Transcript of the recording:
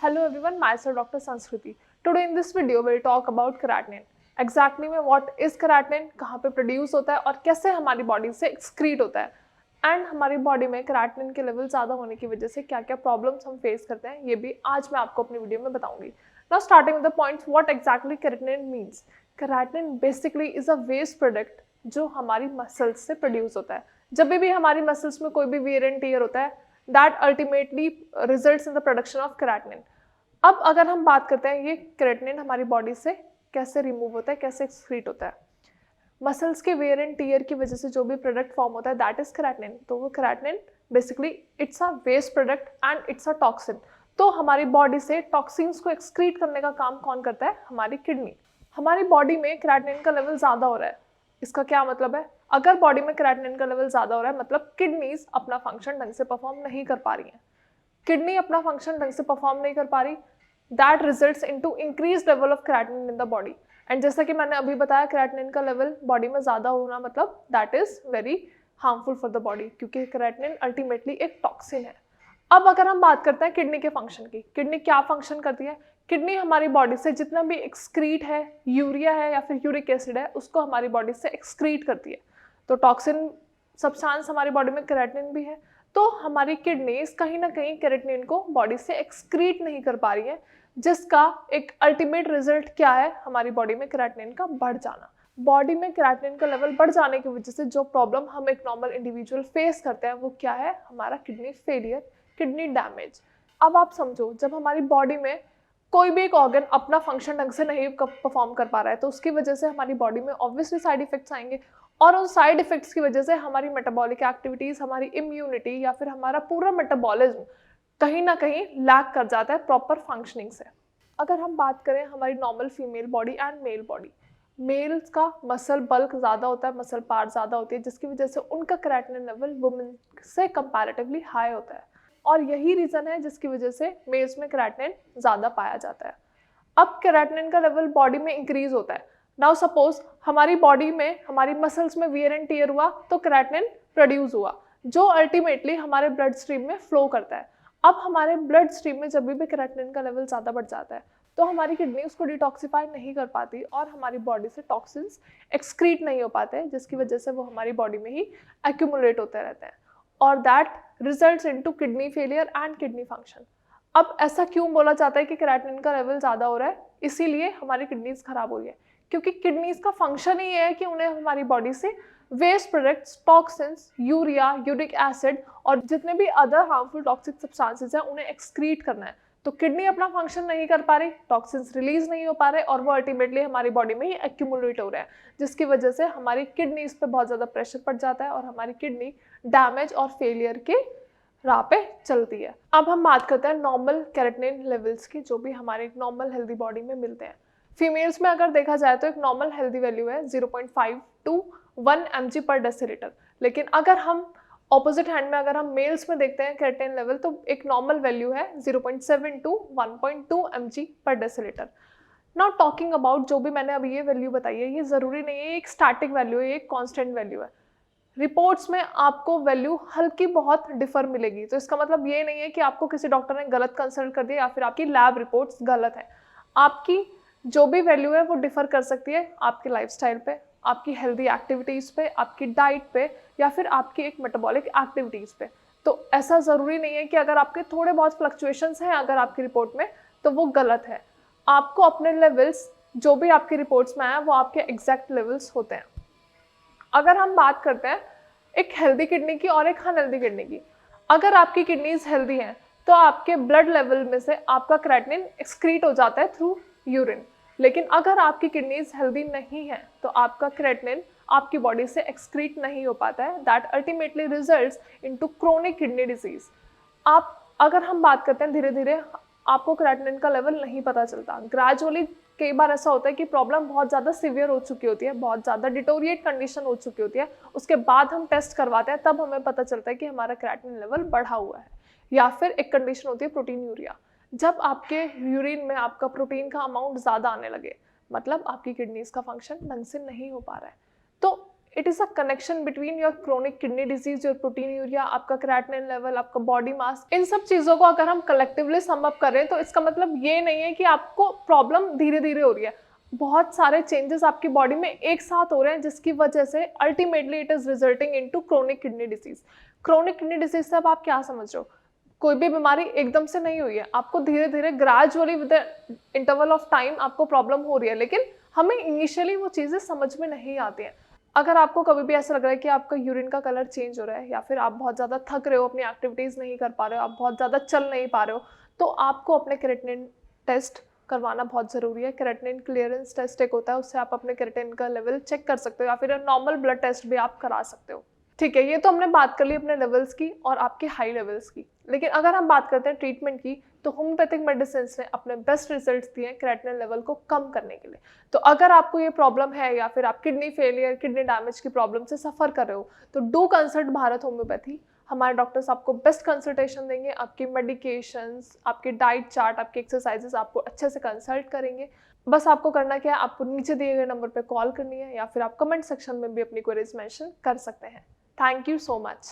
Hello everyone, myself Dr. Sanskriti. Today in this video we'll talk about creatinine. Exactly में what is creatinine, कहाँ पे produce होता है और कैसे हमारी बॉडी से एक्सक्रीट होता है एंड हमारी बॉडी में creatinine के लेवल ज़्यादा होने की वजह से क्या क्या प्रॉब्लम्स हम फेस करते हैं, ये भी आज मैं आपको अपनी वीडियो में बताऊंगी. Now starting with the points, what exactly creatinine means. Creatinine basically is a waste product जो हमारी मसल्स से प्रोड्यूस होता है. जब भी हमारी मसल्स में कोई भी वेयर एंड टियर होता है, that ultimately results in the production of creatinine. अब अगर हम बात करते हैं ये क्रेटिनिन हमारी बॉडी से कैसे रिमूव होता है, कैसे एक्सक्रीट होता है. मसल्स के वेयर एंड टियर की वजह से जो भी प्रोडक्ट फॉर्म होता है दैट इज क्रेटिनिन. तो वो creatinine basically it's a waste product and it's a toxin. तो हमारी बॉडी से टॉक्सिन्स को एक्सक्रीट करने का काम कौन करता है? हमारी किडनी. हमारी बॉडी में क्रेटिनिन का लेवल ज़्यादा हो रहा है. इसका क्या मतलब है? अगर बॉडी में क्रेटिनिन का लेवल ज़्यादा हो रहा है मतलब किडनीज अपना फंक्शन ढंग से परफॉर्म नहीं कर पा रही हैं. किडनी अपना फंक्शन ढंग से परफॉर्म नहीं कर पा रही, that results into increase level of creatinine in the body. And जैसा कि मैंने अभी बताया, क्रेटिनिन का लेवल बॉडी में ज़्यादा होना मतलब that is very harmful for the body, क्योंकि क्रेटिनिन अल्टीमेटली एक टॉक्सिन है. अब अगर हम बात करते हैं किडनी के फंक्शन की, किडनी क्या फंक्शन करती है? किडनी हमारी बॉडी से जितना भी एक्सक्रीट है, यूरिया है या फिर यूरिक एसिड है, उसको हमारी बॉडी से एक्सक्रीट करती है. तो टॉक्सिन सब्सटेंस हमारी बॉडी में क्रेटिनिन भी है. तो हमारी किडनीज कहीं ना कहीं क्रेटिनिन को बॉडी से एक्सक्रीट नहीं कर पा रही है, जिसका एक अल्टीमेट रिजल्ट क्या है? हमारी बॉडी में क्रेटिनिन का बढ़ जाना. बॉडी में क्रेटिनिन का लेवल बढ़ जाने की वजह से जो प्रॉब्लम हम एक नॉर्मल इंडिविजुअल फेस करते हैं वो क्या है? हमारा किडनी फेलियर, किडनी डैमेज. अब आप समझो, जब हमारी बॉडी में कोई भी एक ऑर्गन अपना फंक्शन ढंग से नहीं परफॉर्म कर पा रहा है तो उसकी वजह से हमारी बॉडी में ऑब्वियसली साइड इफेक्ट्स आएंगे, और उन साइड इफेक्ट्स की वजह से हमारी मेटाबॉलिक एक्टिविटीज़, हमारी इम्यूनिटी या फिर हमारा पूरा मेटाबॉलिज्म कहीं ना कहीं लैक कर जाता है प्रॉपर फंक्शनिंग से. अगर हम बात करें हमारी normal female body and male body, males का मसल बल्क ज़्यादा होता है, मसल पार्ट ज़्यादा होती है, जिसकी वजह से उनका क्रेटिनिन लेवल वुमेन से कंपैरेटिवली हाई होता है. और यही रीज़न है जिसकी वजह से मेल्स में क्रेटिनिन ज़्यादा पाया जाता है. अब क्रेटिनिन का लेवल बॉडी में इंक्रीज होता है. नाउ सपोज हमारी बॉडी में, हमारी मसल्स में वियर एंड टियर हुआ तो क्रेटिनिन प्रोड्यूस हुआ, जो अल्टीमेटली हमारे ब्लड स्ट्रीम में फ्लो करता है. अब हमारे ब्लड स्ट्रीम में जब भी क्रेटिनिन का लेवल ज़्यादा बढ़ जाता है तो हमारी किडनी उसको डिटॉक्सिफाई नहीं कर पाती और हमारी बॉडी से टॉक्सिन्स एक्सक्रीट नहीं हो पाते, जिसकी वजह से वो हमारी बॉडी में ही एक्यूमुलेट होते रहते हैं और that results into kidney failure and kidney function. अब ऐसा क्यों बोला जाता है कि क्रेटिनिन का लेवल ज़्यादा हो रहा है? इसीलिए हमारी किडनीज खराब हो रही है, क्योंकि किडनीज का फंक्शन ही है कि उन्हें हमारी बॉडी से waste products, toxins, urea, uric acid और जितने भी अदर हार्मफुल टॉक्सिक सब्सटेंसेस हैं उन्हें एक्सक्रीट करना है. तो किडनी अपना फंक्शन नहीं कर पा रही, टॉक्सिन्स रिलीज नहीं हो पा रहे और वो अल्टीमेटली हमारी बॉडी में ही एक्यूमुलेट हो रहा है, जिसकी वजह से हमारी किडनीज पे बहुत ज़्यादा प्रेशर पड़ जाता है और हमारी किडनी डैमेज और फेलियर के राह पे चलती है. अब हम बात करते हैं नॉर्मल क्रेटिनिन लेवल्स की, जो भी हमारे नॉर्मल हेल्दी बॉडी में मिलते हैं. फीमेल्स में अगर देखा जाए तो एक नॉर्मल हेल्दी वैल्यू है 0.5 टू 1 mg पर डेसीलीटर. लेकिन अगर हम ऑपोजिट हैंड में अगर हम मेल्स में देखते हैं क्रेटिनिन लेवल तो एक नॉर्मल वैल्यू है 0.7 टू 1.2 mg पर डेसीलीटर. नॉट टॉकिंग अबाउट जो भी मैंने अभी ये वैल्यू बताई है, ये ज़रूरी नहीं है एक स्टैटिक वैल्यू है, एक कॉन्स्टेंट वैल्यू है. रिपोर्ट्स में आपको वैल्यू हल्की बहुत डिफर मिलेगी, तो इसका मतलब ये नहीं है कि आपको किसी डॉक्टर ने गलत कंसल्ट कर दिया या फिर आपकी लैब रिपोर्ट्स गलत है. आपकी जो भी वैल्यू है वो डिफर कर सकती है आपकी लाइफस्टाइल पे, आपकी हेल्दी एक्टिविटीज़ पे, आपकी डाइट पे या फिर आपकी एक मेटाबॉलिक एक्टिविटीज़ पे. तो ऐसा ज़रूरी नहीं है कि अगर आपके थोड़े बहुत फ्लक्चुएशंस हैं अगर आपकी रिपोर्ट में तो वो गलत है. आपको अपने लेवल्स जो भी आपकी रिपोर्ट्स में आए वो आपके एग्जैक्ट लेवल्स होते हैं. अगर हम बात करते हैं एक हेल्दी किडनी की और एक अनहेल्दी किडनी की, अगर आपकी किडनीज हेल्दी हैं तो आपके ब्लड लेवल में से आपका क्रेटिनिन एक्सक्रीट हो जाता है थ्रू यूरिन. लेकिन अगर आपकी किडनीज हेल्दी नहीं है तो आपका क्रेटिनिन आपकी बॉडी से एक्सक्रीट नहीं हो पाता है, that ultimately results into chronic kidney disease. आप अगर हम बात करते हैं धीरे धीरे आपको क्रेटिनिन का लेवल नहीं पता चलता, ग्रेजुअली कई बार ऐसा होता है कि प्रॉब्लम बहुत ज़्यादा सीवियर हो चुकी होती है, बहुत ज़्यादा डिटोरिएट कंडीशन हो चुकी होती है, उसके बाद हम टेस्ट करवाते हैं तब हमें पता चलता है कि हमारा क्रेटिनिन लेवल बढ़ा हुआ है. या फिर एक कंडीशन होती है प्रोटीन यूरिया, जब आपके यूरिन में आपका प्रोटीन का अमाउंट ज़्यादा आने लगे मतलब आपकी किडनीज का फंक्शन ढंग से नहीं हो पा रहा है. तो it is a connection between your chronic kidney disease, your proteinuria, आपका क्रेटिनिन लेवल, आपका बॉडी मास। इन सब चीज़ों को अगर हम कलेक्टिवली सम अप करें तो इसका मतलब ये नहीं है कि आपको प्रॉब्लम धीरे धीरे हो रही है। बहुत सारे चेंजेस आपकी बॉडी में एक साथ हो रहे हैं जिसकी वजह से ultimately it is resulting into chronic kidney disease. Chronic kidney disease से अब आप क्या समझ रहे हो? कोई भी बीमारी एकदम से नहीं हुई है, आपको धीरे धीरे gradually with interval of time आपको प्रॉब्लम हो रही है, लेकिन हमें इनिशियली वो चीज़ें समझ में नहीं आती हैं। अगर आपको कभी भी ऐसा लग रहा है कि आपका यूरिन का कलर चेंज हो रहा है या फिर आप बहुत ज़्यादा थक रहे हो, अपनी एक्टिविटीज़ नहीं कर पा रहे हो, आप बहुत ज़्यादा चल नहीं पा रहे हो, तो आपको अपने क्रेटिनिन टेस्ट करवाना बहुत ज़रूरी है। क्रेटिनिन क्लियरेंस टेस्ट एक होता है, उससे आप अपने क्रेटिनिन का लेवल चेक कर सकते हो या फिर नॉर्मल ब्लड टेस्ट भी आप करा सकते हो। ठीक है, ये तो हमने बात कर ली अपने लेवल्स की और आपके हाई लेवल्स की, लेकिन अगर हम बात करते हैं ट्रीटमेंट की, तो होम्योपैथिक मेडिसिन ने अपने बेस्ट रिजल्ट्स दिए हैं क्रेटिनिन लेवल को कम करने के लिए। तो अगर आपको ये प्रॉब्लम है या फिर आप किडनी फेलियर, किडनी डैमेज की प्रॉब्लम से सफ़र कर रहे हो, तो डू कंसल्ट भारत होम्योपैथी। हमारे डॉक्टर्स आपको बेस्ट कंसल्टेशन देंगे, आपकी मेडिकेशंस, आपकी डाइट चार्ट, आपकी एक्सरसाइजेस आपको अच्छे से कंसल्ट करेंगे। बस आपको करना क्या है, आपको नीचे दिए गए नंबर पे कॉल करनी है या फिर आप कमेंट सेक्शन में भी अपनी क्वेरीज मेंशन कर सकते हैं। Thank you so much.